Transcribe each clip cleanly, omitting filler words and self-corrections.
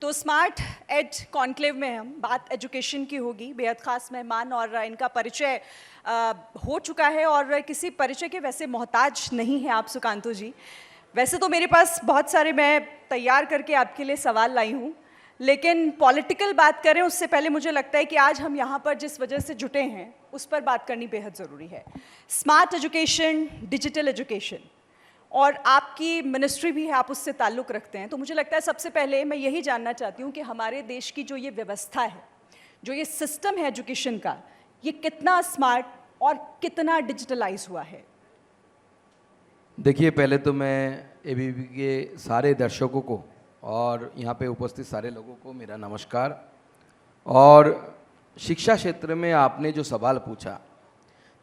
तो smart add conclave में हम बात एजुकेशन की होगी। बेहद ख़ास मेहमान और इनका परिचय हो चुका है और किसी परिचय के वैसे मोहताज नहीं है आप सुकांतु जी। वैसे तो मेरे पास बहुत सारे मैं तैयार करके आपके लिए सवाल लाई हूँ, लेकिन पॉलिटिकल बात करें उससे पहले मुझे लगता है कि आज हम यहाँ पर जिस वजह से जुटे हैं उस पर बात करनी बेहद ज़रूरी है। स्मार्ट एजुकेशन, डिजिटल एजुकेशन, और आपकी मिनिस्ट्री भी है, आप उससे ताल्लुक़ रखते हैं। तो मुझे लगता है सबसे पहले मैं यही जानना चाहती हूँ कि हमारे देश की जो ये व्यवस्था है, जो ये सिस्टम है एजुकेशन का, ये कितना स्मार्ट और कितना डिजिटलाइज हुआ है? देखिए, पहले तो मैं एबीपी के सारे दर्शकों को और यहाँ पे उपस्थित सारे लोगों को मेरा नमस्कार। और शिक्षा क्षेत्र में आपने जो सवाल पूछा,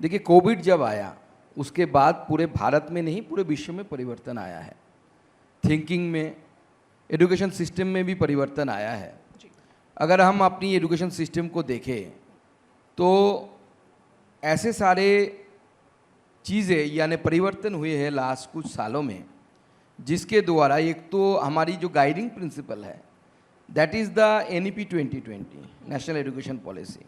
देखिए कोविड जब आया उसके बाद पूरे भारत में नहीं पूरे विश्व में परिवर्तन आया है। थिंकिंग में, एजुकेशन सिस्टम में भी परिवर्तन आया है। अगर हम अपनी एजुकेशन सिस्टम को देखें तो ऐसे सारे चीज़ें यानी परिवर्तन हुए हैं लास्ट कुछ सालों में, जिसके द्वारा एक तो हमारी जो गाइडिंग प्रिंसिपल है that is the NEP 2020 national education policy.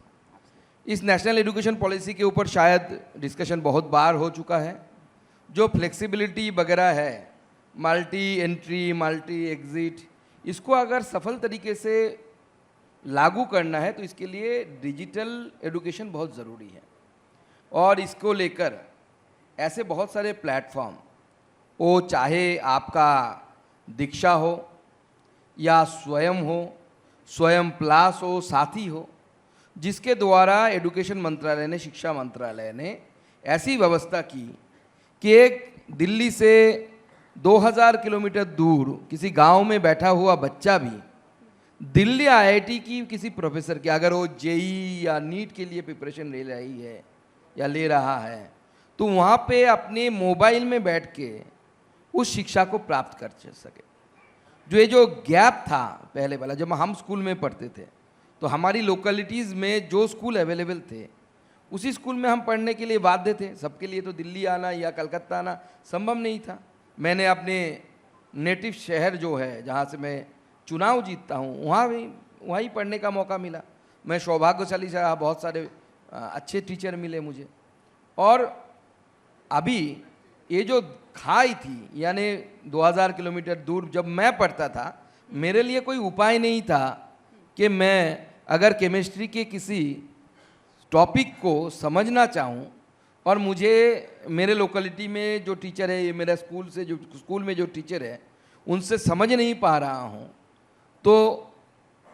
इस नेशनल एजुकेशन पॉलिसी के ऊपर शायद डिस्कशन बहुत बार हो चुका है। जो फ्लेक्सिबिलिटी वगैरह है, मल्टी एंट्री, मल्टी एग्ज़िट, इसको अगर सफल तरीके से लागू करना है तो इसके लिए डिजिटल एजुकेशन बहुत ज़रूरी है। और इसको लेकर ऐसे बहुत सारे प्लेटफॉर्म, वो चाहे आपका दीक्षा हो या स्वयं हो, स्वयं प्लस हो, साथी हो, जिसके द्वारा एजुकेशन मंत्रालय ने, शिक्षा मंत्रालय ने ऐसी व्यवस्था की कि एक दिल्ली से 2000 किलोमीटर दूर किसी गांव में बैठा हुआ बच्चा भी दिल्ली IIT की किसी प्रोफेसर के, अगर वो JEE या नीट के लिए प्रिपरेशन ले रही है या ले रहा है, तो वहाँ पे अपने मोबाइल में बैठ के उस शिक्षा को प्राप्त कर सके। जो गैप था पहले वाला, जब हम स्कूल में पढ़ते थे तो हमारी लोकेलिटीज़ में जो स्कूल अवेलेबल थे उसी स्कूल में हम पढ़ने के लिए बाध्य थे। सबके लिए तो दिल्ली आना या कलकत्ता आना संभव नहीं था। मैंने अपने नेटिव शहर जो है जहाँ से मैं चुनाव जीतता हूँ वहाँ ही पढ़ने का मौका मिला। मैं सौभाग्यशाली रहा, बहुत सारे अच्छे टीचर मिले मुझे। और अभी ये जो खाई थी यानी 2000 किलोमीटर दूर जब मैं पढ़ता था, मेरे लिए कोई उपाय नहीं था कि मैं अगर केमिस्ट्री के किसी टॉपिक को समझना चाहूँ और मुझे मेरे लोकेलिटी में जो टीचर है, ये मेरा स्कूल में जो टीचर है, उनसे समझ नहीं पा रहा हूँ, तो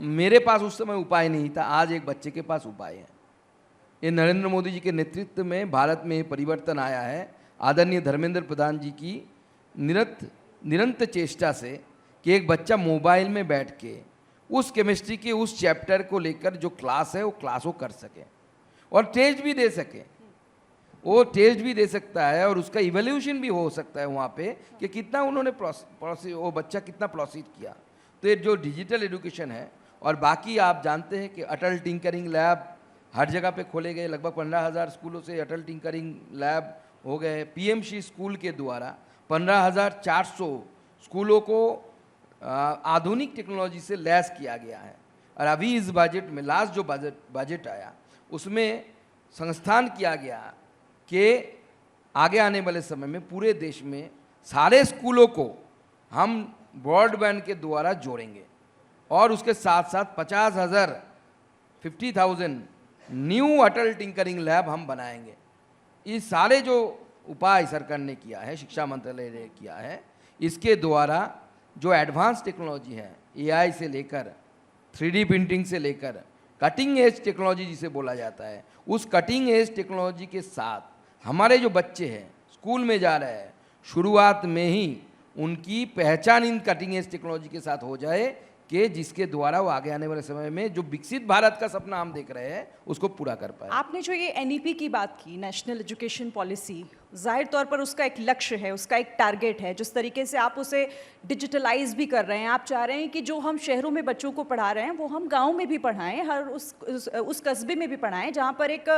मेरे पास उस समय उपाय नहीं था। आज एक बच्चे के पास उपाय है। ये नरेंद्र मोदी जी के नेतृत्व में भारत में परिवर्तन आया है, आदरणीय धर्मेंद्र प्रधान जी की निरंतर चेष्टा से, कि एक बच्चा मोबाइल में बैठ के उस केमिस्ट्री के उस चैप्टर को लेकर जो क्लास है वो क्लास वो कर सके और टेस्ट भी दे सके। वो टेस्ट भी दे सकता है और उसका इवैल्यूएशन भी हो सकता है वहाँ पे कि कितना उन्होंने वो बच्चा कितना प्रोसीड किया। तो ये जो डिजिटल एजुकेशन है, और बाकी आप जानते हैं कि अटल टिंकरिंग लैब हर जगह पे खोले गए। लगभग 15,000 स्कूलों से अटल टिंकरिंग लैब हो गए। PMC स्कूल के द्वारा 15,400 स्कूलों को आधुनिक टेक्नोलॉजी से लैस किया गया है। और अभी इस बजट में, लास्ट जो बजट आया उसमें संस्थान किया गया कि आगे आने वाले समय में पूरे देश में सारे स्कूलों को हम ब्रॉडबैंड के द्वारा जोड़ेंगे और उसके साथ साथ 50,000 न्यू अटल टिंकरिंग लैब हम बनाएंगे। ये सारे जो उपाय सरकार ने किया है, शिक्षा मंत्रालय ने किया है, इसके द्वारा जो एडवांस टेक्नोलॉजी है, AI से लेकर 3D प्रिंटिंग से लेकर कटिंग एज टेक्नोलॉजी जिसे बोला जाता है, उस कटिंग एज टेक्नोलॉजी के साथ हमारे जो बच्चे हैं स्कूल में जा रहे हैं, शुरुआत में ही उनकी पहचान इन कटिंग एज टेक्नोलॉजी के साथ हो जाए कि जिसके द्वारा वो आगे आने वाले समय में जो विकसित भारत का सपना हम देख रहे हैं उसको पूरा कर पाए। आपने जो ये NEP की बात की, नेशनल एजुकेशन पॉलिसी, जाहिर तौर पर उसका एक लक्ष्य है, उसका एक टारगेट है। जिस तरीके से आप उसे डिजिटलाइज भी कर रहे हैं, आप चाह रहे हैं कि जो हम शहरों में बच्चों को पढ़ा रहे हैं वो हम गाँव में भी पढ़ाएं, हर उस कस्बे में भी पढ़ाएं जहाँ पर एक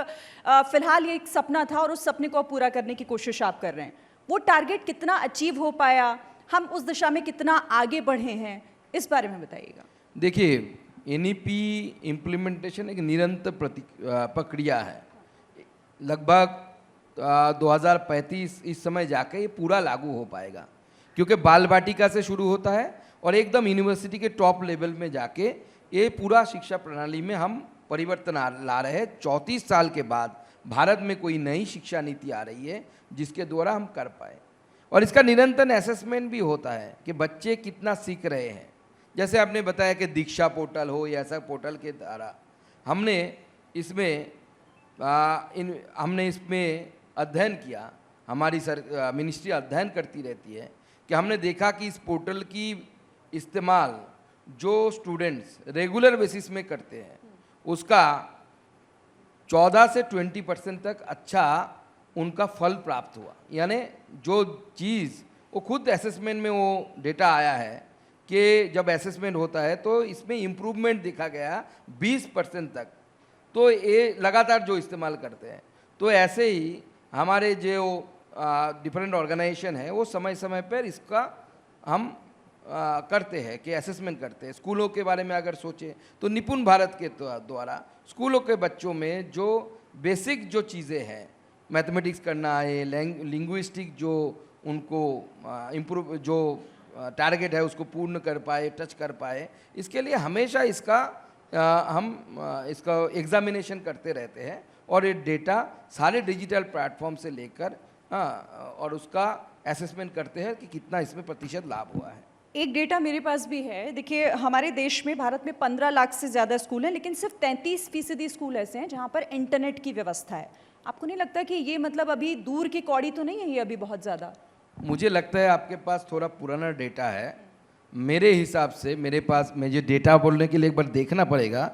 फ़िलहाल ये एक सपना था और उस सपने को पूरा करने की कोशिश आप कर रहे हैं। वो टारगेट कितना अचीव हो पाया, हम उस दिशा में कितना आगे बढ़े हैं, इस बारे में बताइएगा। देखिए, एनईपी इम्प्लीमेंटेशन एक निरंतर प्रक्रिया है। लगभग 2035 इस समय जाके ये पूरा लागू हो पाएगा, क्योंकि बाल बाटिका से शुरू होता है और एकदम यूनिवर्सिटी के टॉप लेवल में जाके ये पूरा शिक्षा प्रणाली में हम परिवर्तन ला रहे हैं। 34 साल के बाद भारत में कोई नई शिक्षा नीति आ रही है जिसके द्वारा हम कर पाए, और इसका निरंतर असेसमेंट भी होता है कि बच्चे कितना सीख रहे हैं। जैसे आपने बताया कि दीक्षा पोर्टल हो या ऐसा पोर्टल के द्वारा हमने इसमें अध्ययन किया, हमारी मिनिस्ट्री अध्ययन करती रहती है कि हमने देखा कि इस पोर्टल की इस्तेमाल जो स्टूडेंट्स रेगुलर बेसिस में करते हैं उसका 14 से 20% तक अच्छा उनका फल प्राप्त हुआ। यानी जो चीज़ वो खुद असेसमेंट में वो डेटा आया है कि जब असेसमेंट होता है तो इसमें इम्प्रूवमेंट देखा गया 20% तक। तो ये लगातार जो इस्तेमाल करते हैं, तो ऐसे ही हमारे जो डिफरेंट ऑर्गेनाइजेशन है वो समय समय पर इसका हम करते हैं कि असेसमेंट करते हैं। स्कूलों के बारे में अगर सोचें तो निपुण भारत के द्वारा स्कूलों के बच्चों में जो बेसिक जो चीज़ें हैं, मैथमेटिक्स करना है, लिंग्विस्टिक जो उनको इम्प्रूव जो टारगेट है उसको पूर्ण कर पाए, टच कर पाए, इसके लिए हमेशा इसका हम इसका एग्जामिनेशन करते रहते हैं और ये डेटा सारे डिजिटल प्लेटफॉर्म से लेकर और उसका असेसमेंट करते हैं कि कितना इसमें प्रतिशत लाभ हुआ है। एक डेटा मेरे पास भी है। देखिए, हमारे देश में, भारत में 15 लाख से ज़्यादा स्कूल हैं, लेकिन सिर्फ 33% स्कूल ऐसे हैं जहाँ पर इंटरनेट की व्यवस्था है। आपको नहीं लगता कि ये मतलब अभी दूर की कौड़ी तो नहीं है ये अभी बहुत ज़्यादा? मुझे लगता है आपके पास थोड़ा पुराना डेटा है। मेरे हिसाब से मेरे पास, मुझे डेटा बोलने के लिए एक बार देखना पड़ेगा,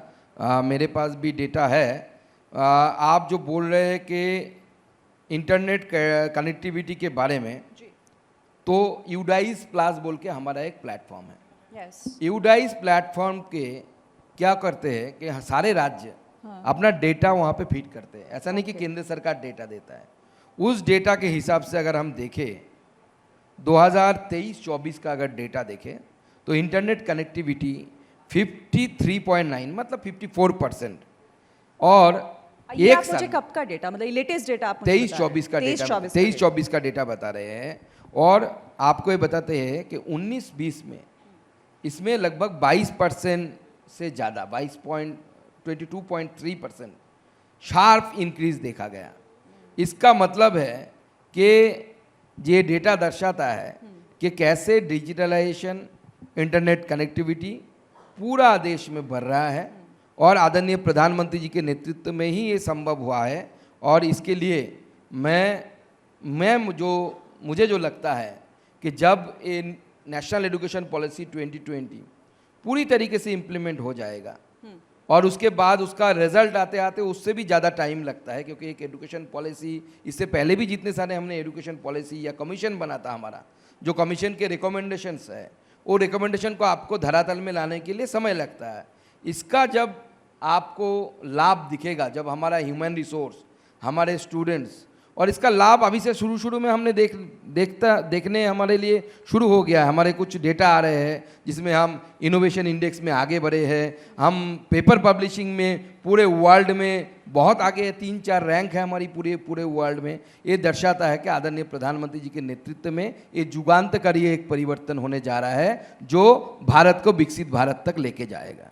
मेरे पास भी डेटा है। आप जो बोल रहे हैं कि इंटरनेट कनेक्टिविटी के बारे में, तो यूडाइस प्लस बोल के हमारा एक प्लेटफॉर्म है। यूडाइस प्लेटफॉर्म के क्या करते हैं कि सारे राज्य अपना डेटा वहाँ पे फीड करते हैं। ऐसा नहीं कि केंद्र सरकार डेटा देता है। उस डेटा के हिसाब से अगर हम देखें 2023-24 का अगर डेटा देखें तो इंटरनेट कनेक्टिविटी 53.9 मतलब 54%। और ये एक आप मुझे साल कब का डेटा, मतलब लेटेस्ट डेटा आप 23-24 का डेटा 23-24 का डेटा बता रहे हैं। और आपको ये बताते हैं कि 19-20 में इसमें लगभग 22% से ज़्यादा 22.3% शार्प इंक्रीज देखा गया। इसका मतलब है कि ये डेटा दर्शाता है कि कैसे डिजिटलाइजेशन, इंटरनेट कनेक्टिविटी पूरा देश में बढ़ रहा है और आदरणीय प्रधानमंत्री जी के नेतृत्व में ही ये संभव हुआ है। और इसके लिए मुझे जो लगता है कि जब ये नेशनल एजुकेशन पॉलिसी 2020 पूरी तरीके से इम्प्लीमेंट हो जाएगा और उसके बाद उसका रिजल्ट आते आते उससे भी ज़्यादा टाइम लगता है, क्योंकि एक एजुकेशन पॉलिसी, इससे पहले भी जितने सारे हमने एजुकेशन पॉलिसी या कमीशन बना था, हमारा जो कमीशन के रिकमेंडेशंस है वो रिकमेंडेशन को आपको धरातल में लाने के लिए समय लगता है। इसका जब आपको लाभ दिखेगा, जब हमारा ह्यूमन रिसोर्स, हमारे स्टूडेंट्स, और इसका लाभ अभी से शुरू में हमने देखने हमारे लिए शुरू हो गया है। हमारे कुछ डेटा आ रहे हैं जिसमें हम इनोवेशन इंडेक्स में आगे बढ़े हैं, हम पेपर पब्लिशिंग में पूरे वर्ल्ड में बहुत आगे है, 3-4 रैंक है हमारी पूरे वर्ल्ड में। ये दर्शाता है कि आदरणीय प्रधानमंत्री जी के नेतृत्व में ये युगांतकारी एक परिवर्तन होने जा रहा है जो भारत को विकसित भारत तक लेके जाएगा।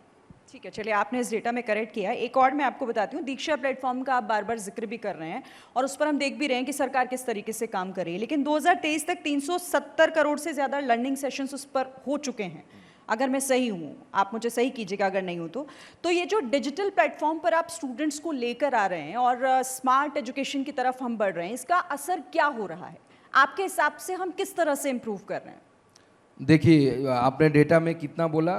ठीक है, चलिए, आपने इस डेटा में करेक्ट किया है। एक और मैं आपको बताती हूँ, दीक्षा प्लेटफॉर्म का आप बार बार जिक्र भी कर रहे हैं और उस पर हम देख भी रहे हैं कि सरकार किस तरीके से काम कर रही है। लेकिन 2023 तक 370 करोड़ से ज़्यादा लर्निंग सेशंस उस पर हो चुके हैं, अगर मैं सही हूँ, आप मुझे सही कीजिएगा अगर नहीं हूँ तो ये जो डिजिटल प्लेटफॉर्म पर आप स्टूडेंट्स को लेकर आ रहे हैं और स्मार्ट एजुकेशन की तरफ हम बढ़ रहे हैं, इसका असर क्या हो रहा है आपके हिसाब से? हम किस तरह से इम्प्रूव कर रहे हैं? देखिए, आपने डेटा में कितना बोला?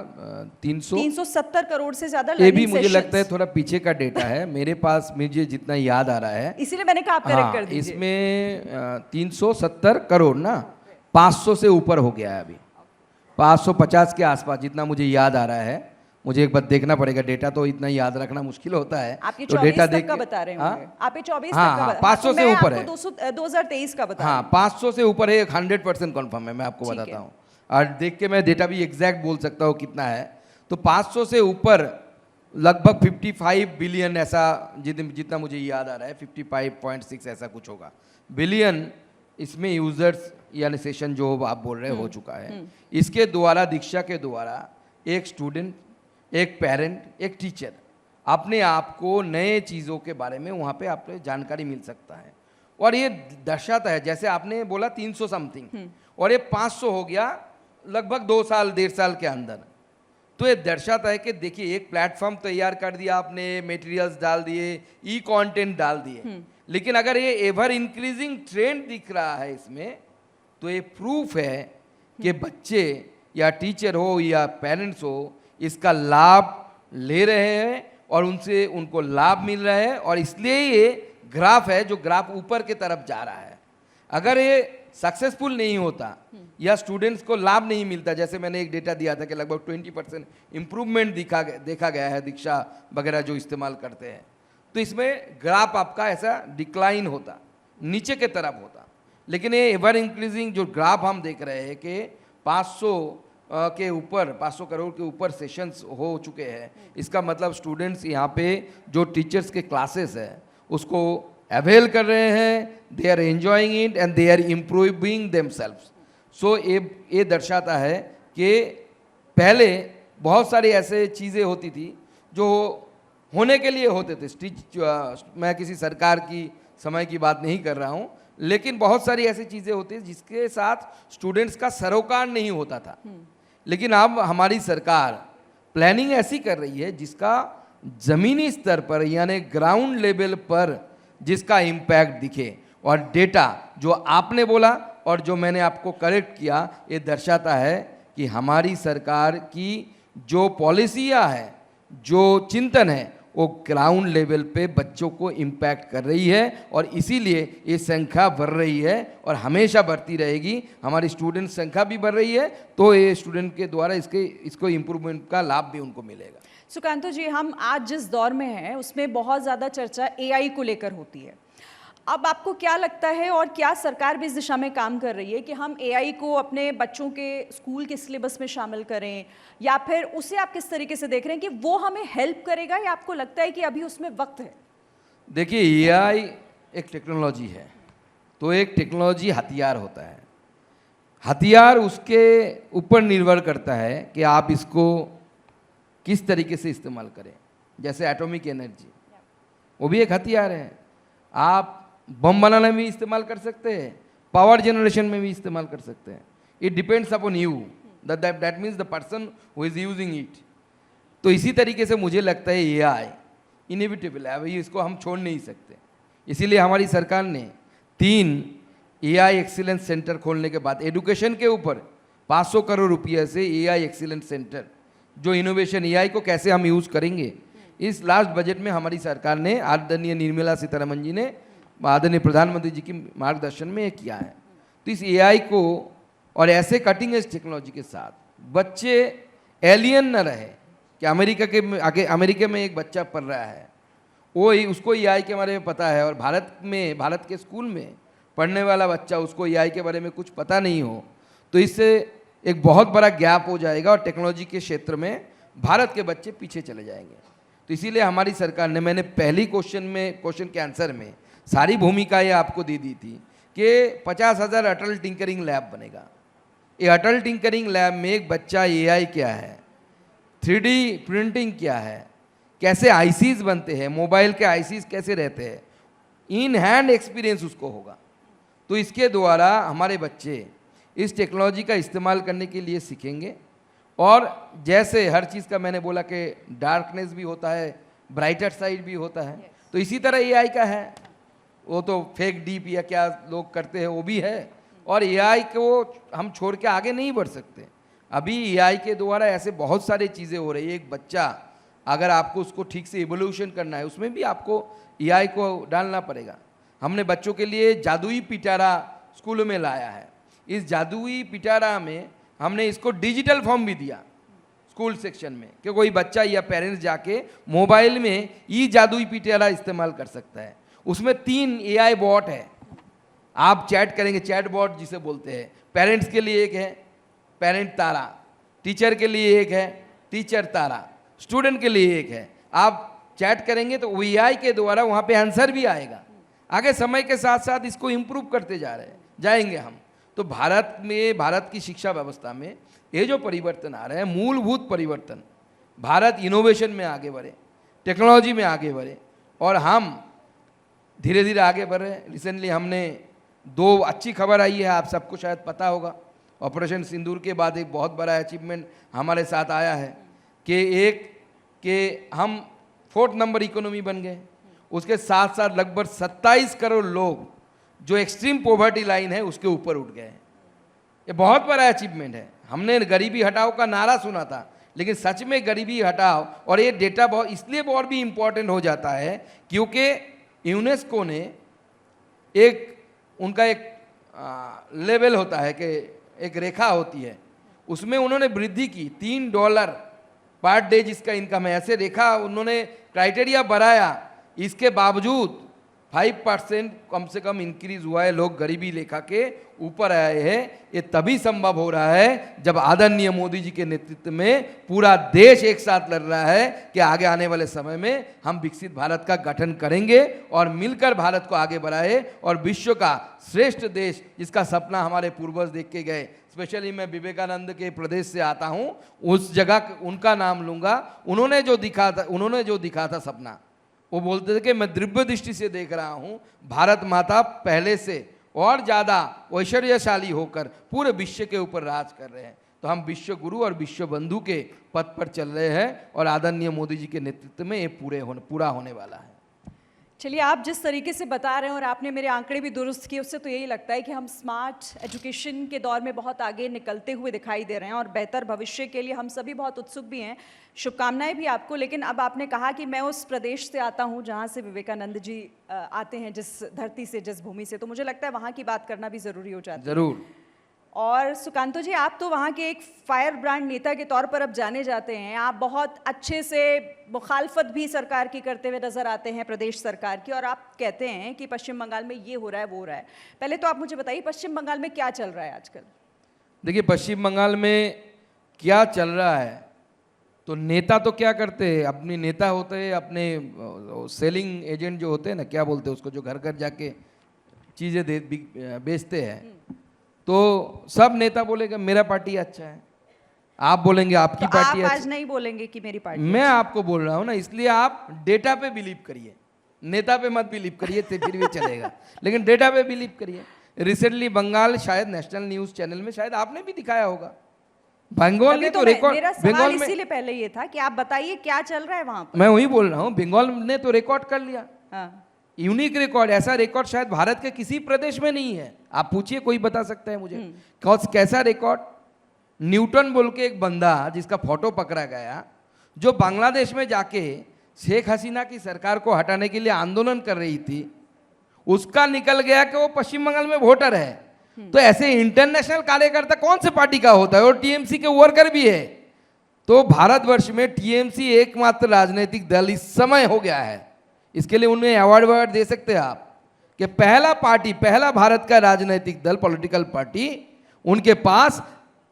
370 करोड़ से ज्यादा। ये भी मुझे लगता है थोड़ा पीछे का डेटा है, मेरे पास मुझे जितना याद आ रहा है, इसीलिए मैंने कहा आप करेक्ट कर दीजिए। इसमें 370 करोड़ ना 500 से ऊपर हो गया है अभी, 550 के आसपास जितना मुझे याद आ रहा है। मुझे एक बार देखना पड़ेगा डेटा, तो इतना याद रखना मुश्किल होता है। आप ये 24 तो तक का बता रहे हैं, आप ये 24 तक का 500 से ऊपर है, 2023 का बता। हाँ, 500 से ऊपर है, 100% कन्फर्म है, मैं आपको बताता हूँ। और देख के मैं डेटा भी एग्जैक्ट बोल सकता हूँ कितना है। तो 500 से ऊपर लगभग 55 बिलियन ऐसा, जितना मुझे याद आ रहा है 55.6 ऐसा कुछ होगा बिलियन इसमें यूजर्स यानी सेशन जो आप बोल रहे हो चुका है। इसके द्वारा, दीक्षा के द्वारा एक स्टूडेंट, एक पेरेंट, एक टीचर अपने आप को नए चीज़ों के बारे में वहाँ पे आपको जानकारी मिल सकता है। और ये दर्शाता है, जैसे आपने बोला 300 समथिंग और ये 500 हो गया लगभग 2 साल 1.5 साल के अंदर। तो ये दर्शाता है कि देखिए एक प्लेटफॉर्म तैयार कर दिया आपने, मटेरियल्स डाल दिए, ई कंटेंट डाल दिए, लेकिन अगर ये एवर इंक्रीजिंग ट्रेंड दिख रहा है इसमें, तो ये प्रूफ है कि बच्चे या टीचर हो या पेरेंट्स हो इसका लाभ ले रहे हैं और उनसे उनको लाभ मिल रहा है। और इसलिए ये ग्राफ है जो ग्राफ ऊपर की तरफ जा रहा है। अगर ये सक्सेसफुल नहीं होता या स्टूडेंट्स को लाभ नहीं मिलता, जैसे मैंने एक डेटा दिया था कि लगभग 20% इम्प्रूवमेंट देखा गया है दीक्षा वगैरह जो इस्तेमाल करते हैं, तो इसमें ग्राफ आपका ऐसा डिक्लाइन होता, नीचे के तरफ होता। लेकिन ये एवर इंक्रीजिंग जो ग्राफ हम देख रहे हैं कि 500 के ऊपर, 500 करोड़ के ऊपर सेशंस हो चुके हैं, इसका मतलब स्टूडेंट्स यहाँ पे जो टीचर्स के क्लासेस है उसको अवेल कर रहे हैं, they are enjoying it and they are improving themselves. So ये दर्शाता है कि पहले बहुत सारी ऐसे चीज़ें होती थी जो होने के लिए होते थे। मैं किसी सरकार की समय की बात नहीं कर रहा हूँ, लेकिन बहुत सारी ऐसी चीज़ें होती हैं जिसके साथ स्टूडेंट्स का सरोकार नहीं होता था। लेकिन अब हमारी सरकार प्लानिंग ऐसी कर रही है जिसका ज़मीनी स्तर पर यानी ग्राउंड लेवल पर जिसका इम्पैक्ट दिखे। और डेटा जो आपने बोला और जो मैंने आपको करेक्ट किया, ये दर्शाता है कि हमारी सरकार की जो पॉलिसियाँ है, जो चिंतन है, वो ग्राउंड लेवल पे बच्चों को इम्पैक्ट कर रही है और इसीलिए ये संख्या बढ़ रही है और हमेशा बढ़ती रहेगी। हमारी स्टूडेंट संख्या भी बढ़ रही है, तो ये स्टूडेंट के द्वारा इसको इम्प्रूवमेंट का लाभ भी उनको मिलेगा। सुकांतु जी, हम आज जिस दौर में हैं उसमें बहुत ज़्यादा चर्चा एआई को लेकर होती है। अब आपको क्या लगता है और क्या सरकार भी इस दिशा में काम कर रही है कि हम एआई को अपने बच्चों के स्कूल के सिलेबस में शामिल करें, या फिर उसे आप किस तरीके से देख रहे हैं कि वो हमें हेल्प करेगा, या आपको लगता है कि अभी उसमें वक्त है? देखिए, एआई एक टेक्नोलॉजी है, तो एक टेक्नोलॉजी हथियार होता है। हथियार उसके ऊपर निर्भर करता है कि आप इसको किस तरीके से इस्तेमाल करें। जैसे एटॉमिक एनर्जी, वो भी एक हथियार है। आप बम बनाने में भी इस्तेमाल कर सकते हैं, पावर जनरेशन में भी इस्तेमाल कर सकते हैं। It depends upon you, that means the person who is using it. तो इसी तरीके से मुझे लगता है एआई इनएविटेबल है, अभी इसको हम छोड़ नहीं सकते। इसीलिए हमारी सरकार ने 3 एआई एक्सीलेंस सेंटर खोलने के बाद एडुकेशन के ऊपर 500 करोड़ रुपये से एआई एक्सीलेंस सेंटर, जो इनोवेशन एआई को कैसे हम यूज़ करेंगे, इस लास्ट बजट में हमारी सरकार ने, आदरणीय निर्मला सीतारमण जी ने, आदरणीय प्रधानमंत्री जी की मार्गदर्शन में ये किया है। तो इस एआई को और ऐसे कटिंग एज टेक्नोलॉजी के साथ बच्चे एलियन न रहे कि अमेरिका में एक बच्चा पढ़ रहा है, उसको एआई के बारे में पता है, और भारत के स्कूल में पढ़ने वाला बच्चा उसको एआई के बारे में कुछ पता नहीं हो, तो इससे एक बहुत बड़ा गैप हो जाएगा और टेक्नोलॉजी के क्षेत्र में भारत के बच्चे पीछे चले जाएंगे। तो इसीलिए हमारी सरकार ने, मैंने पहली क्वेश्चन के आंसर में सारी भूमिकाएं आपको दे दी थी कि 50,000 अटल टिंकरिंग लैब बनेगा। ये अटल टिंकरिंग लैब में एक बच्चा एआई क्या है, 3D प्रिंटिंग क्या है, कैसे आईसीज बनते हैं, मोबाइल के आईसीज कैसे रहते हैं, इन हैंड एक्सपीरियंस उसको होगा। तो इसके द्वारा हमारे बच्चे इस टेक्नोलॉजी का इस्तेमाल करने के लिए सीखेंगे। और जैसे हर चीज़ का मैंने बोला कि डार्कनेस भी होता है, ब्राइटर साइड भी होता है, तो इसी तरह एआई का है। वो तो फेक डीप या क्या लोग करते हैं वो भी है, और एआई को हम छोड़ के आगे नहीं बढ़ सकते। अभी एआई के द्वारा ऐसे बहुत सारी चीज़ें हो रही है। एक बच्चा अगर आपको उसको ठीक से इवोल्यूशन करना है, उसमें भी आपको एआई को डालना पड़ेगा। हमने बच्चों के लिए जादुई पिटारा स्कूलों में लाया है। इस जादुई पिटारा में हमने इसको डिजिटल फॉर्म भी दिया स्कूल सेक्शन में, कि कोई बच्चा या पेरेंट्स जाके मोबाइल में ई जादुई पिटारा इस्तेमाल कर सकता है। उसमें 3 एआई बॉट है, आप चैट करेंगे, चैट बॉट जिसे बोलते हैं। पेरेंट्स के लिए एक है पेरेंट तारा, टीचर के लिए एक है टीचर तारा स्टूडेंट के लिए एक है। आप चैट करेंगे तो वीआई के द्वारा वहाँ पे आंसर भी आएगा। आगे समय के साथ साथ इसको इम्प्रूव करते जाएंगे हम। तो भारत में, भारत की शिक्षा व्यवस्था में ये जो परिवर्तन आ रहे हैं, मूलभूत परिवर्तन, भारत इनोवेशन में आगे बढ़े, टेक्नोलॉजी में आगे बढ़े और हम धीरे धीरे आगे बढ़ रहे हैं। रिसेंटली हमने 2 अच्छी खबर आई है, आप सबको शायद पता होगा। ऑपरेशन सिंदूर के बाद एक बहुत बड़ा अचीवमेंट हमारे साथ आया है कि हम 4th नंबर इकोनॉमी बन गए। उसके साथ साथ लगभग 27 करोड़ लोग जो एक्सट्रीम पॉवर्टी लाइन है उसके ऊपर उठ गए। ये बहुत बड़ा अचीवमेंट है। हमने गरीबी हटाओ का नारा सुना था, लेकिन सच में गरीबी हटाओ, और ये डेटा बहुत इसलिए और भी इम्पोर्टेंट हो जाता है क्योंकि यूनेस्को ने उनका एक लेवल होता है कि एक रेखा होती है, उसमें उन्होंने वृद्धि की $3 पर डे जिसका इनकम है, ऐसे रेखा उन्होंने क्राइटेरिया बढ़ाया। इसके बावजूद 5% कम से कम इंक्रीज हुआ है, लोग गरीबी रेखा के ऊपर आए हैं। ये तभी संभव हो रहा है जब आदरणीय मोदी जी के नेतृत्व में पूरा देश एक साथ लड़ रहा है कि आगे आने वाले समय में हम विकसित भारत का गठन करेंगे और मिलकर भारत को आगे बढ़ाए और विश्व का श्रेष्ठ देश जिसका सपना हमारे पूर्वज देख के गए। स्पेशली मैं विवेकानंद के प्रदेश से आता हूँ, उस जगह उनका नाम लूँगा। उन्होंने जो दिखा था सपना, वो बोलते थे कि मैं दिव्य दृष्टि से देख रहा हूँ भारत माता पहले से और ज़्यादा ऐश्वर्यशाली होकर पूरे विश्व के ऊपर राज कर रहे हैं। तो हम विश्व गुरु और विश्व बंधु के पथ पर चल रहे हैं और आदरणीय मोदी जी के नेतृत्व में ये पूरा होने वाला है। चलिए, आप जिस तरीके से बता रहे हैं और आपने मेरे आंकड़े भी दुरुस्त किए, उससे तो यही लगता है कि हम स्मार्ट एजुकेशन के दौर में बहुत आगे निकलते हुए दिखाई दे रहे हैं और बेहतर भविष्य के लिए हम सभी बहुत उत्सुक भी हैं। शुभकामनाएं भी आपको। लेकिन अब आपने कहा कि मैं उस प्रदेश से आता हूं जहां से विवेकानंद जी आते हैं, जिस धरती से, जिस भूमि से, तो मुझे लगता है वहाँ की बात करना भी ज़रूरी हो जाता है। ज़रूर। और सुकांतो जी, आप तो वहाँ के एक फायर ब्रांड नेता के तौर पर अब जाने जाते हैं। आप बहुत अच्छे से मुखालफत भी सरकार की करते हुए नज़र आते हैं, प्रदेश सरकार की, और आप कहते हैं कि पश्चिम बंगाल में ये हो रहा है, वो हो रहा है। पहले तो आप मुझे बताइए, पश्चिम बंगाल में क्या चल रहा है आजकल? देखिए, पश्चिम बंगाल में क्या चल रहा है, तो नेता तो क्या करते हैं, अपनी नेता होते हैं, अपने सेलिंग एजेंट जो होते हैं ना, क्या बोलते हैं उसको, जो घर घर जाके चीज़ें बेचते हैं। तो सब नेता बोलेगा मेरा पार्टी अच्छा है, आप बोलेंगे आपकी तो पार्टी आप अच्छी। आज नहीं बोलेंगे कि मेरी पार्टी? मैं आपको बोल रहा हूँ ना, इसलिए आप डेटा पे बिलीव करिए, नेता पे मत बिलीव करिए, तो फिर भी चलेगा, लेकिन डेटा पे बिलीव करिए। रिसेंटली बंगाल, शायद नेशनल न्यूज़ चैनल में शायद आपने भी दिखाया होगा, बंगाल ने तो रिकॉर्ड, बंगाल में इसीलिए पहले ये था कि आप बताइए क्या चल रहा है वहाँ पर। मैं वही बोल रहा हूँ, बंगाल ने तो रिकॉर्ड कर लिया। हाँ। यूनिक रिकॉर्ड, ऐसा रिकॉर्ड शायद भारत के किसी प्रदेश में नहीं है। आप पूछिए, कोई बता सकता है मुझे कैसा रिकॉर्ड? न्यूटन बोल के एक बंदा जिसका फोटो पकड़ा गया, जो बांग्लादेश में जाके शेख हसीना की सरकार को हटाने के लिए आंदोलन कर रही थी, उसका निकल गया कि वो पश्चिम बंगाल में वोटर है। तो ऐसे इंटरनेशनल कार्यकर्ता कौन से पार्टी का होता है, और टीएमसी के वर्कर भी है। तो भारतवर्ष में टीएमसी एकमात्र राजनीतिक दल इस समय हो गया है। इसके लिए उन्हें अवार्ड दे सकते हैं आप कि पहला भारत का राजनीतिक दल, पॉलिटिकल पार्टी, उनके पास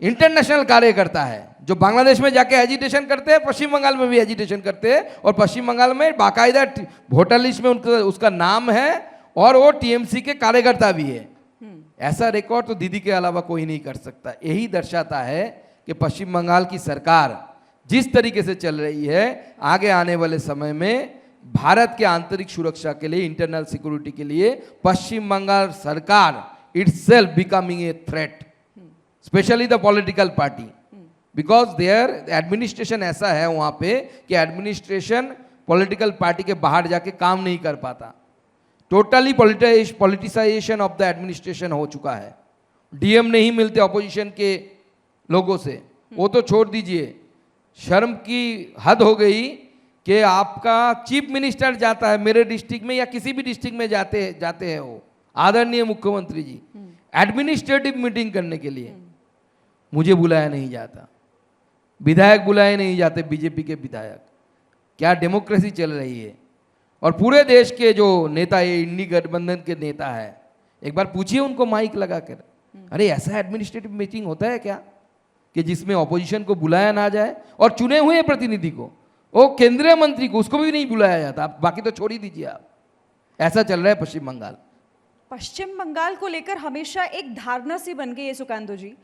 इंटरनेशनल कार्यकर्ता है जो बांग्लादेश में जाके एजिटेशन करते हैं, पश्चिम बंगाल में भी एजिटेशन करते हैं, और पश्चिम बंगाल में बाकायदा वोटर लिस्ट में उसका नाम है और वो टीएमसी के कार्यकर्ता भी है। ऐसा रिकॉर्ड तो दीदी के अलावा कोई नहीं कर सकता। यही दर्शाता है कि पश्चिम बंगाल की सरकार जिस तरीके से चल रही है, आगे आने वाले समय में भारत के आंतरिक सुरक्षा के लिए, इंटरनल सिक्योरिटी के लिए पश्चिम बंगाल सरकार itself becoming a threat, especially the political party, because their administration ऐसा है वहाँ पे कि एडमिनिस्ट्रेशन पॉलिटिकल पार्टी के बाहर जाके काम नहीं कर पाता। Totally politicisation of the administration हो चुका है। डीएम नहीं मिलते ऑपोजिशन के लोगों से, वो तो छोड़ दीजिए, शर्म की हद हो गई कि आपका चीफ मिनिस्टर जाता है मेरे डिस्ट्रिक्ट में या किसी भी डिस्ट्रिक्ट में जाते हैं वो आदरणीय मुख्यमंत्री जी एडमिनिस्ट्रेटिव मीटिंग करने के लिए, मुझे बुलाया नहीं जाता, विधायक बुलाए नहीं जाते, बीजेपी के विधायक। क्या डेमोक्रेसी चल रही है? और पूरे देश के जो नेता, ये इंडी गठबंधन के नेता है, एक बार पूछिए उनको माइक लगाकर, अरे ऐसा एडमिनिस्ट्रेटिव मीटिंग होता है क्या? कि जिसमें ऑपोजिशन को बुलाया ना जाए और चुने हुए प्रतिनिधि को, वो केंद्रीय मंत्री को, उसको भी नहीं बुलाया जाता। आप बाकी तो छोड़ ही दीजिए आप। ऐसा चल रहा है पश्चिम बंगाल। पश्चिम बंगाल को लेकर हमेशा एक धारणा सी बन गई है सुकांतु जी,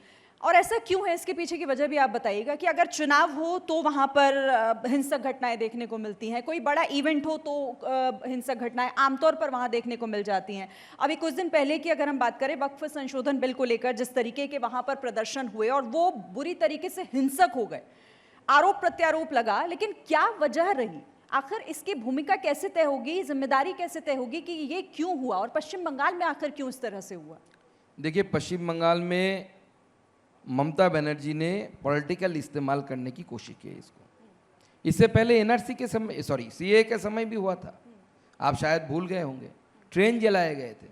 और ऐसा क्यों है? इसके पीछे की वजह भी आप बताइएगा कि अगर चुनाव हो तो वहाँ पर हिंसक घटनाएं देखने को मिलती हैं, कोई बड़ा इवेंट हो तो हिंसक घटनाएं आमतौर पर वहाँ देखने को मिल जाती हैं। अभी कुछ दिन पहले की अगर हम बात करें वक्फ संशोधन बिल को लेकर, जिस तरीके के वहाँ पर प्रदर्शन हुए और वो बुरी तरीके से हिंसक हो गए, आरोप प्रत्यारोप लगा, लेकिन क्या वजह रही? आखिर इसकी भूमिका कैसे तय होगी, जिम्मेदारी कैसे तय होगी कि ये क्यों हुआ, और पश्चिम बंगाल में आखिर क्यों इस तरह से हुआ? देखिए, पश्चिम बंगाल में ममता बनर्जी ने पॉलिटिकल इस्तेमाल करने की कोशिश की है इसको। इससे पहले एनआरसी के समय, सॉरी, सीए के समय भी हुआ था। आप शायद भूल गए होंगे, ट्रेन जलाए गए थे।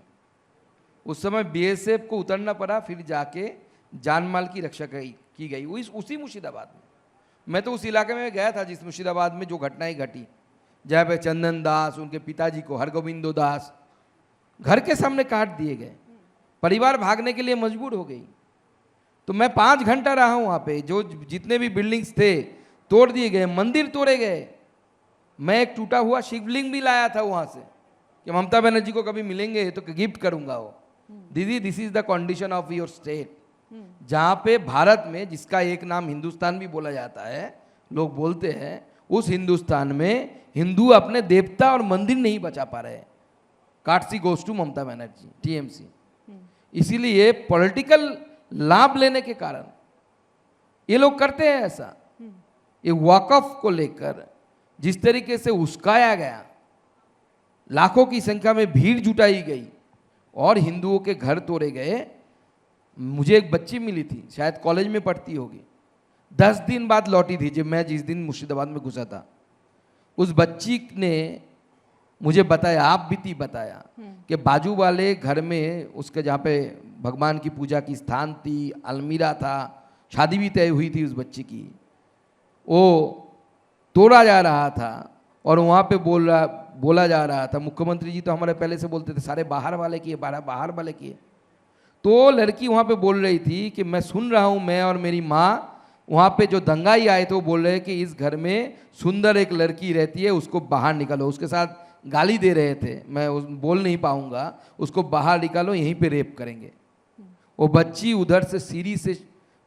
उस समय बीएसएफ को उतरना पड़ा, फिर जाके जान माल की रक्षा की गई उसी मुर्शिदाबाद में। मैं तो उस इलाके में गया था जिस मुर्शिदाबाद में जो घटनाएं घटी, जहाँ पे चंदन दास, उनके पिताजी को हरगोविंदो दास घर के सामने काट दिए गए, परिवार भागने के लिए मजबूर हो गई। तो मैं 5 घंटा रहा हूँ वहाँ पे। जो जितने भी बिल्डिंग्स थे तोड़ दिए गए, मंदिर तोड़े गए। मैं एक टूटा हुआ शिवलिंग भी लाया था वहाँ से कि ममता बनर्जी को कभी मिलेंगे तो गिफ्ट करूँगा वो। दीदी, this is the condition of your state. जहाँ पे भारत में, जिसका एक नाम हिंदुस्तान भी बोला जाता है, लोग बोलते हैं, उस हिंदुस्तान में हिंदू अपने देवता और मंदिर नहीं बचा पा रहे। Courtesy goes to Mamata Banerjee, TMC. इसीलिए पॉलिटिकल लाभ लेने के कारण ये लोग करते हैं ऐसा। ये वक़्फ़ को लेकर जिस तरीके से उस्काया गया, लाखों की संख्या में भीड़ जुटाई गई और हिंदुओं के घर तोड़े गए। मुझे एक बच्ची मिली थी, शायद कॉलेज में पढ़ती होगी, 10 दिन बाद लौटी थी जब मैं जिस दिन मुर्शिदाबाद में घुसा था। उस बच्ची ने मुझे बताया, आप बीती बताया कि बाजू वाले घर में उसके, जहाँ पे भगवान की पूजा की स्थान थी, अलमीरा था, शादी भी तय हुई थी उस बच्ची की, वो तोड़ा जा रहा था और वहाँ पे बोला जा रहा था, मुख्यमंत्री जी तो हमारे पहले से बोलते थे सारे बाहर वाले किए, बाहर वाले किए। तो लड़की वहाँ पे बोल रही थी कि मैं सुन रहा हूँ, मैं और मेरी माँ वहाँ पे जो दंगाई आए थे वो बोल रहे कि इस घर में सुंदर एक लड़की रहती है, उसको बाहर निकालो। उसके साथ गाली दे रहे थे, मैं बोल नहीं पाऊंगा, उसको बाहर निकालो, यहीं पे रेप करेंगे। वो बच्ची उधर से सीढ़ी से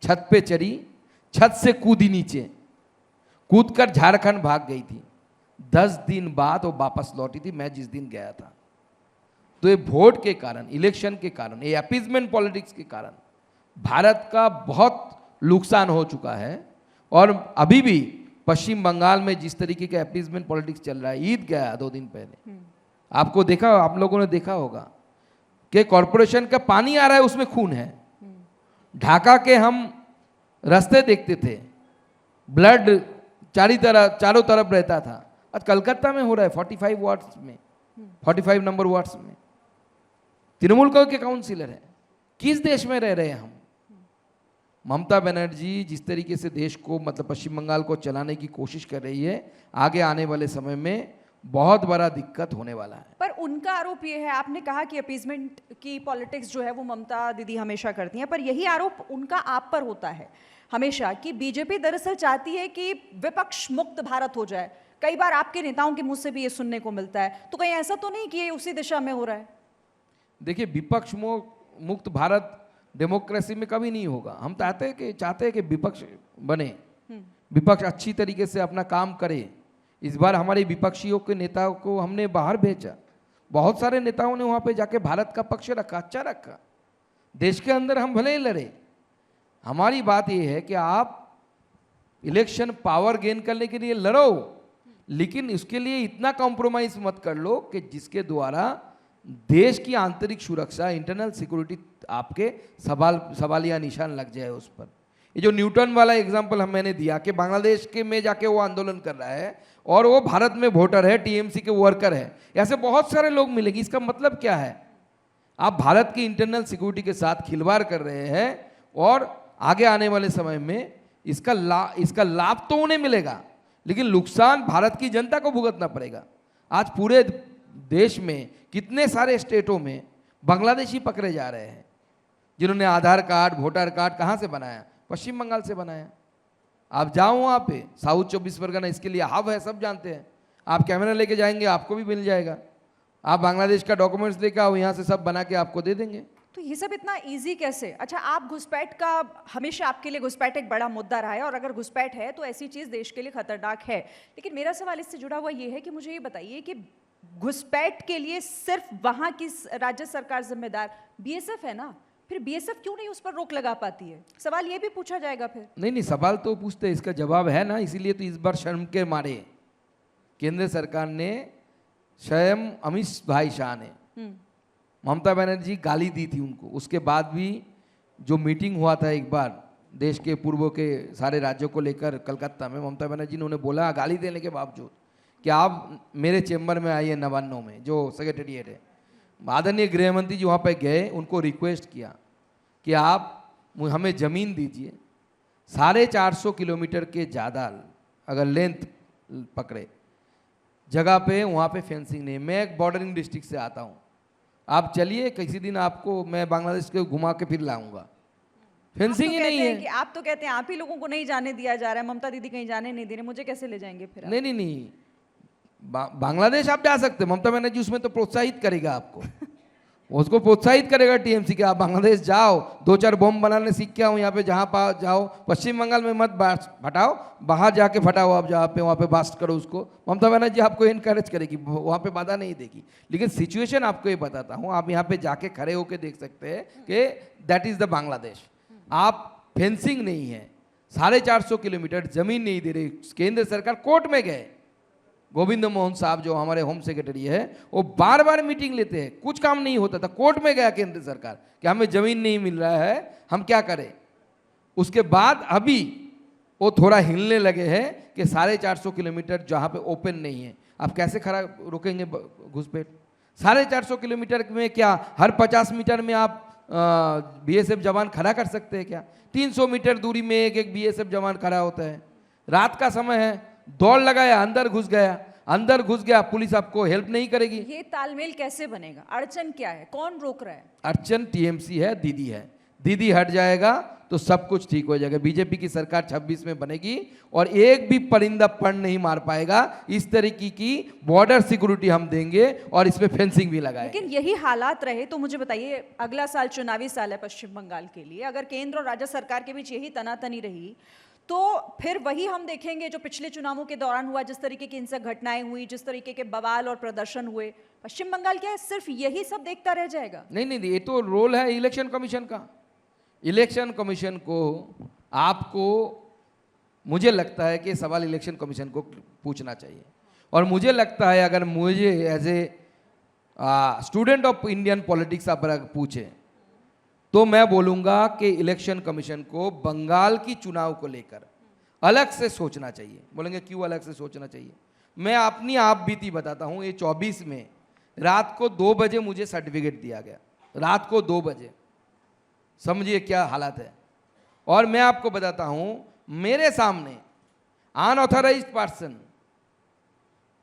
छत पे चढ़ी, छत से कूदी नीचे, कूदकर झारखंड भाग गई थी। 10 दिन बाद वो वापस लौटी थी, मैं जिस दिन गया था। तो ये वोट के कारण, इलेक्शन के कारण, ये अपीजमेंट पॉलिटिक्स के कारण भारत का बहुत नुकसान हो चुका है। और अभी भी पश्चिम बंगाल में जिस तरीके का अपीजमेंट पॉलिटिक्स चल रहा है, ईद गया 2 दिन पहले, आपको देखा, आप लोगों ने देखा होगा कि कॉरपोरेशन का पानी आ रहा है, उसमें खून है। ढाका के हम रास्ते देखते थे, ब्लड चारों तरफ रहता था। आज कलकत्ता में हो रहा है 45 वार्ड्स में, 45 नंबर वार्ड्स में। तृणमूल के काउंसिलर है। किस देश में रह रहे हैं हम? ममता बनर्जी जिस तरीके से देश को, मतलब पश्चिम बंगाल को चलाने की कोशिश कर रही है, आगे आने वाले समय में बहुत बड़ा दिक्कत होने वाला है। पर उनका आरोप ये है, आपने कहा कि अपीजमेंट की पॉलिटिक्स जो है वो ममता दीदी हमेशा करती हैं, पर यही आरोप उनका आप पर होता है हमेशा कि बीजेपी दरअसल चाहती है कि विपक्ष मुक्त भारत हो जाए। कई बार आपके नेताओं के मुंह से भी ये सुनने को मिलता है, तो कहीं ऐसा तो नहीं कि ये उसी दिशा में हो रहा है? देखिए, विपक्ष मुक्त भारत डेमोक्रेसी में कभी नहीं होगा। हम चाहते हैं कि विपक्ष बने, विपक्ष अच्छी तरीके से अपना काम करे। इस बार हमारे विपक्षियों के नेताओं को हमने बाहर भेजा। बहुत सारे नेताओं ने वहाँ पे जाके भारत का पक्ष रखा, अच्छा रखा। देश के अंदर हम भले ही लड़े, हमारी बात यह है कि आप इलेक्शन पावर गेन करने के लिए लड़ो, लेकिन इसके लिए इतना कॉम्प्रोमाइज मत कर लो कि जिसके द्वारा देश की आंतरिक सुरक्षा, इंटरनल सिक्योरिटी, आपके सवालिया निशान लग जाए उस पर। ये जो न्यूटन वाला एग्जांपल मैंने दिया कि बांग्लादेश के में जाके वो आंदोलन कर रहा है और वो भारत में वोटर है, टीएमसी के वर्कर है, ऐसे बहुत सारे लोग मिलेंगे। इसका मतलब क्या है? आप भारत की इंटरनल सिक्योरिटी के साथ खिलवाड़ कर रहे हैं और आगे आने वाले समय में इसका लाभ तो उन्हें मिलेगा, लेकिन नुकसान भारत की जनता को भुगतना पड़ेगा। आज पूरे देश में कितने सारे स्टेटों में बांग्लादेशी पकड़े जा रहे हैं, जिन्होंने आधार कार्ड, वोटर कार्ड कहाँ से बनाया? पश्चिम बंगाल से बनाया। आप जाओ वहाँ पे, साउथ 24 परगना इसके लिए हब है, सब जानते हैं। आप कैमरा लेके जाएंगे आपको भी मिल जाएगा। आप बांग्लादेश का डॉक्यूमेंट्स लेके आओ, यहाँ से सब बना के आपको दे देंगे। तो ये सब इतना इजी कैसे? अच्छा, आप घुसपैठ का, हमेशा आपके लिए घुसपैठ एक बड़ा मुद्दा रहा है, और अगर घुसपैठ है तो ऐसी चीज़ देश के लिए खतरनाक है। लेकिन मेरा सवाल इससे जुड़ा हुआ ये है कि मुझे ये बताइए कि घुसपैठ के लिए सिर्फ वहाँ की राज्य सरकार जिम्मेदार? बीएसएफ है ना, फिर बीएसएफ क्यों नहीं उस पर रोक लगा पाती है? सवाल ये भी पूछा जाएगा फिर। नहीं, सवाल तो पूछते हैं, इसका जवाब है ना। इसीलिए तो इस बार शर्म के मारे केंद्र सरकार ने, स्वयं अमित भाई शाह ने, ममता बनर्जी गाली दी थी उनको, उसके बाद भी जो मीटिंग हुआ था एक बार देश के पूर्व के सारे राज्यों को लेकर कलकत्ता में, ममता बनर्जी ने उन्हें बोला गाली देने के बावजूद कि आप मेरे चेंबर में आइए नवान्नों में, जो सेक्रेटेरिएट है। आदरणीय गृह मंत्री जी वहाँ पे गए, उनको रिक्वेस्ट किया कि आप हमें ज़मीन दीजिए, 450 किलोमीटर के ज़्यादा अगर लेंथ पकड़े जगह पे, वहाँ पे फेंसिंग नहीं। मैं एक बॉर्डरिंग डिस्ट्रिक्ट से आता हूँ, आप चलिए किसी दिन आपको मैं बांग्लादेश के घुमा के फिर लाऊंगा। फेंसिंग ही नहीं है। आप तो कहते हैं आप ही लोगों को नहीं जाने दिया जा रहा है, ममता दीदी कहीं जाने नहीं दे रहे, मुझे कैसे ले जाएंगे फिर? नहीं, बांग्लादेश आप जा सकते, ममता बनर्जी उसमें तो प्रोत्साहित करेगा आपको उसको प्रोत्साहित करेगा टीएमसी के, आप बांग्लादेश जाओ, 2-4 बम बनाने सीख के आओ, यहाँ पे जहाँ पा जाओ, पश्चिम बंगाल में मत फटाओ, बाहर जाके फटाओ आप जहाँ पे, वहाँ पे बास्ट करो उसको। ममता बनर्जी आपको इनकरेज करेगी, वहाँ पे बाधा नहीं देगी। लेकिन सिचुएशन आपको ये बताता हूँ, आप यहाँ पे जाके खड़े होके देख सकते हैं कि दैट इज द बांग्लादेश। आप फेंसिंग नहीं है, 450 किलोमीटर जमीन नहीं दे रही। केंद्र सरकार कोर्ट में गए, गोविंद मोहन साहब जो हमारे होम सेक्रेटरी है, वो बार बार मीटिंग लेते हैं, कुछ काम नहीं होता था। कोर्ट में गया केंद्र सरकार कि हमें जमीन नहीं मिल रहा है, हम क्या करें। उसके बाद अभी वो थोड़ा हिलने लगे हैं कि 450 किलोमीटर जहाँ पे ओपन नहीं है, आप कैसे खड़ा रोकेंगे घुसपैठ? 450 किलोमीटर में क्या हर 50 मीटर में आप बीएसएफ जवान खड़ा कर सकते हैं क्या? 300 मीटर दूरी में एक बीएसएफ जवान खड़ा होता है। रात का समय है, दौड़ लगाया, अंदर घुस गया, पुलिस आपको हेल्प नहीं करेगी। ये तालमेल कैसे बनेगा? अड़चन क्या है? कौन रोक रहा है? अड़चन टीएमसी है, दीदी है। दीदी हट जाएगा तो सब कुछ ठीक हो जाएगा। बीजेपी की सरकार 26 में बनेगी और एक भी परिंदा पण नहीं मार पाएगा। इस तरीके की बॉर्डर सिक्योरिटी हम देंगे और इसमें फेंसिंग भी लगाएंगे। लेकिन यही हालात रहे तो मुझे बताइए, अगला साल चुनावी साल है पश्चिम बंगाल के लिए, अगर केंद्र और राज्य सरकार के बीच यही तनातनी रही तो फिर वही हम देखेंगे जो पिछले चुनावों के दौरान हुआ, जिस तरीके की हिंसक घटनाएं हुई, जिस तरीके के बवाल और प्रदर्शन हुए। पश्चिम बंगाल क्या है, सिर्फ यही सब देखता रह जाएगा? नहीं, ये तो रोल है इलेक्शन कमीशन का। इलेक्शन कमीशन को आपको, मुझे लगता है कि सवाल इलेक्शन कमीशन को पूछना चाहिए। और मुझे लगता है अगर मुझे as a student of Indian politics आप पूछे तो मैं बोलूँगा कि इलेक्शन कमीशन को बंगाल की चुनाव को लेकर अलग से सोचना चाहिए। बोलेंगे क्यों अलग से सोचना चाहिए? मैं अपनी आप बीती बताता हूँ। ये 24 में रात को 2 बजे मुझे सर्टिफिकेट दिया गया, रात को 2 बजे। समझिए क्या हालत है। और मैं आपको बताता हूँ, मेरे सामने अनऑथराइज्ड पर्सन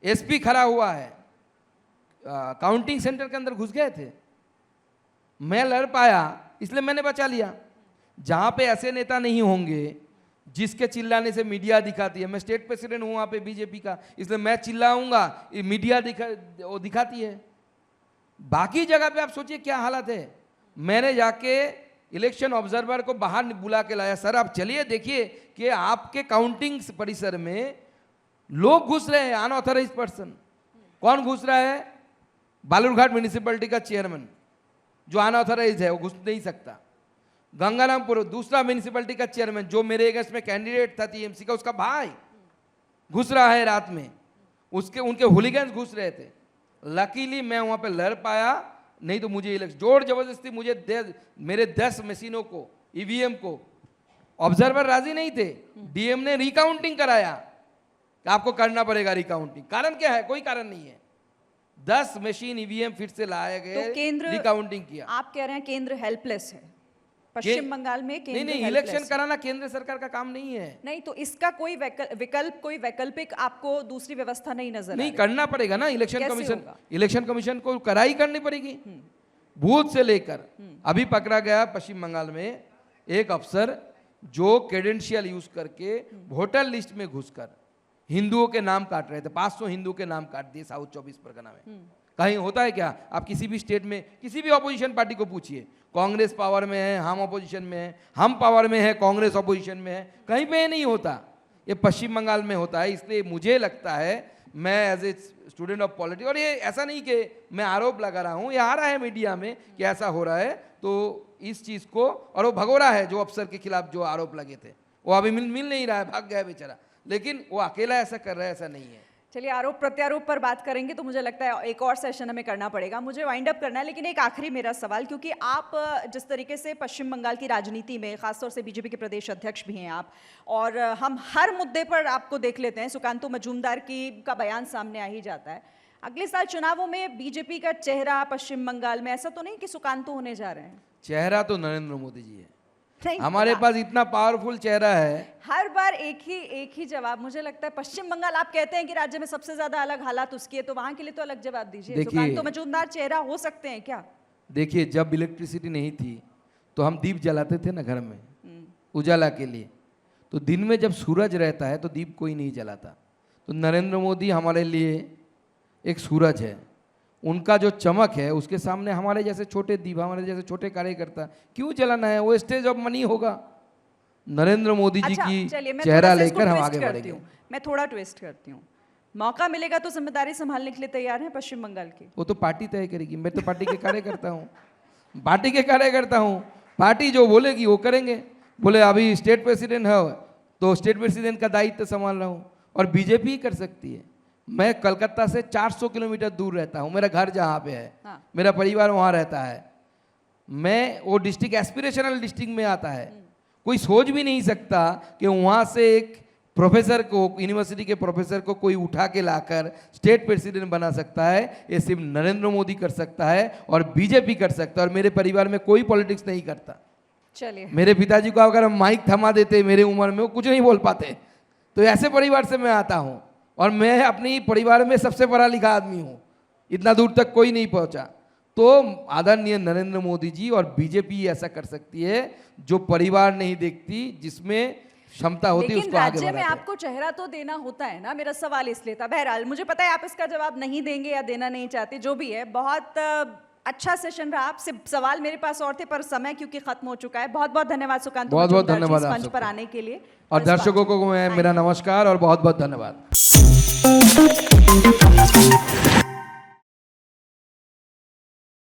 एसपी खड़ा हुआ है, काउंटिंग सेंटर के अंदर घुस गए थे। मैं लड़ पाया इसलिए मैंने बचा लिया। जहां पे ऐसे नेता नहीं होंगे जिसके चिल्लाने से मीडिया दिखाती है, मैं स्टेट प्रेसिडेंट हूं वहां पे बीजेपी का, इसलिए मैं चिल्लाऊंगा, मीडिया दिखाती है। बाकी जगह पे आप सोचिए क्या हालत है। मैंने जाके इलेक्शन ऑब्जर्वर को बाहर बुला के लाया, सर आप चलिए देखिए कि आपके काउंटिंग परिसर में लोग घुस रहे हैं, अनऑथराइज्ड पर्सन। कौन घुस रहा है? बालूरघाट म्यूनिसिपैलिटी का चेयरमैन जो अनऑथराइज्ड है, वो घुस नहीं सकता। गंगारामपुर दूसरा म्यूनिसिपैलिटी का चेयरमैन जो मेरे अगेंस्ट में कैंडिडेट था टीएमसी का, उसका भाई घुस रहा है रात में, उनके हुलिगन्स घुस रहे थे। लकीली मैं वहां पे लड़ पाया, नहीं तो मुझे जोर जबरदस्ती मेरे 10 मशीनों को, ईवीएम को, ऑब्जर्वर राजी नहीं थे। डीएम ने रिकाउंटिंग कराया कि आपको करना पड़ेगा रिकाउंटिंग। कारण क्या है? कोई कारण नहीं है। 10 मशीन ईवीएम फिर से लाए गए, तो केंद्र रिकाउंटिंग किया। आप कह रहे हैं केंद्र हेल्पलेस है पश्चिम बंगाल में? केंद्र नहीं, इलेक्शन कराना केंद्र सरकार का काम नहीं है। नहीं, तो इसका कोई विकल्प, कोई वैकल्पिक आपको दूसरी व्यवस्था नहीं नजर नहीं, करना पड़ेगा ना। इलेक्शन कमीशन को कराई करनी पड़ेगी। बूथ से लेकर अभी पकड़ा गया पश्चिम बंगाल में एक अफसर जो क्रेडेंशियल यूज करके वोटर लिस्ट में घुसकर हिंदुओं के नाम काट रहे थे। 500 हिंदुओं के नाम काट दिए साउथ 24 परगना में। कहीं होता है क्या? आप किसी भी स्टेट में किसी भी ऑपोजिशन पार्टी को पूछिए, कांग्रेस पावर में है, हम ऑपोजिशन में है, हम पावर में है, कांग्रेस ऑपोजिशन में है, कहीं पे नहीं होता। ये पश्चिम बंगाल में होता है। इसलिए मुझे लगता है, मैं as a student of politics, और ये ऐसा नहीं कि मैं आरोप लगा रहा हूँ, ये आ रहा है मीडिया में कि ऐसा हो रहा है, तो इस चीज़ को, और वो भगोड़ा है जो अफसर के खिलाफ जो आरोप लगे थे, वो अभी मिल नहीं रहा है, भाग गया बेचारा, लेकिन वो अकेला ऐसा कर रहा है, ऐसा नहीं है। चलिए, आरोप प्रत्यारोप पर बात करेंगे तो मुझे लगता है एक और सेशन हमें करना पड़ेगा, मुझे वाइंड अप करना है। लेकिन एक आखिरी मेरा सवाल, क्योंकि आप जिस तरीके से पश्चिम बंगाल की राजनीति में, खासतौर से बीजेपी के प्रदेश अध्यक्ष भी हैं आप, और हम हर मुद्दे पर आपको देख लेते हैं, सुकांतु मजूमदार का बयान सामने आ ही जाता है। अगले साल चुनावों में बीजेपी का चेहरा पश्चिम बंगाल में ऐसा तो नहीं कि सुकांतु होने जा रहे हैं? चेहरा तो नरेंद्र मोदी जी है, नहीं, हमारे पास इतना पावरफुल चेहरा है। हर बार एक ही जवाब। मुझे लगता है पश्चिम बंगाल, आप कहते हैं कि राज्य में सबसे ज्यादा अलग हालात उसकी है, तो वहां के लिए तो अलग जवाब दीजिए। सुकांतु मजूमदार चेहरा हो सकते हैं क्या? देखिए, जब इलेक्ट्रिसिटी नहीं थी तो हम दीप जलाते थे ना घर में, उजाला के लिए। तो दिन में जब सूरज रहता है तो दीप कोई नहीं जलाता। तो नरेंद्र मोदी हमारे लिए एक सूरज है, उनका जो चमक है उसके सामने हमारे जैसे छोटे दीप, हमारे जैसे छोटे कार्यकर्ता क्यों जलाना है? वो स्टेज ऑफ मनी होगा। नरेंद्र मोदी जी की चेहरा लेकर हम आगे बढ़ेंगे। मैं थोड़ा ट्विस्ट करती हूँ, मौका मिलेगा तो जिम्मेदारी संभालने के लिए तैयार हैं पश्चिम बंगाल की? वो तो पार्टी तय करेगी, मैं तो पार्टी के कार्यकर्ता हूँ, पार्टी के कार्यकर्ता हूँ। पार्टी जो बोलेगी वो करेंगे। बोले अभी स्टेट प्रेसिडेंट है तो स्टेट प्रेसिडेंट का दायित्व संभाल रहा हूँ, और बीजेपी ही कर सकती है। मैं कलकत्ता से 400 किलोमीटर दूर रहता हूँ, मेरा घर जहाँ पे है, हाँ। मेरा परिवार वहाँ रहता है। मैं वो डिस्ट्रिक्ट एस्पिरेशनल डिस्ट्रिक्ट में आता है, कोई सोच भी नहीं सकता कि वहाँ से एक प्रोफेसर को, यूनिवर्सिटी के प्रोफेसर को कोई उठा के लाकर स्टेट प्रेसिडेंट बना सकता है। ये सिर्फ नरेंद्र मोदी कर सकता है और बीजेपी कर सकता है, और मेरे परिवार में कोई पॉलिटिक्स नहीं करता। चलिए, मेरे पिताजी को अगर हम माइक थमा देते मेरे उम्र में, वो कुछ नहीं बोल पाते। तो ऐसे परिवार से मैं आता हूँ, और मैं अपनी परिवार में सबसे पढ़ा लिखा आदमी हूँ, इतना दूर तक कोई नहीं पहुँचा। तो आदरणीय नरेंद्र मोदी जी और बीजेपी ऐसा कर सकती है जो परिवार नहीं देखती, जिसमें क्षमता होती है उसको आगे बढ़ाते हैं। राज्य में आपको चेहरा तो देना होता है ना, मेरा सवाल इसलिए था। बहरहाल मुझे पता है आप इसका जवाब नहीं देंगे या देना नहीं चाहते, जो भी है। बहुत अच्छा सेशन रहा। आपसे सवाल मेरे पास और थे पर समय क्योंकि खत्म हो चुका है। बहुत बहुत धन्यवाद सुकांतु, बहुत बहुत धन्यवाद मंच पर आने के लिए, और दर्शकों को मैं मेरा नमस्कार और बहुत बहुत धन्यवाद।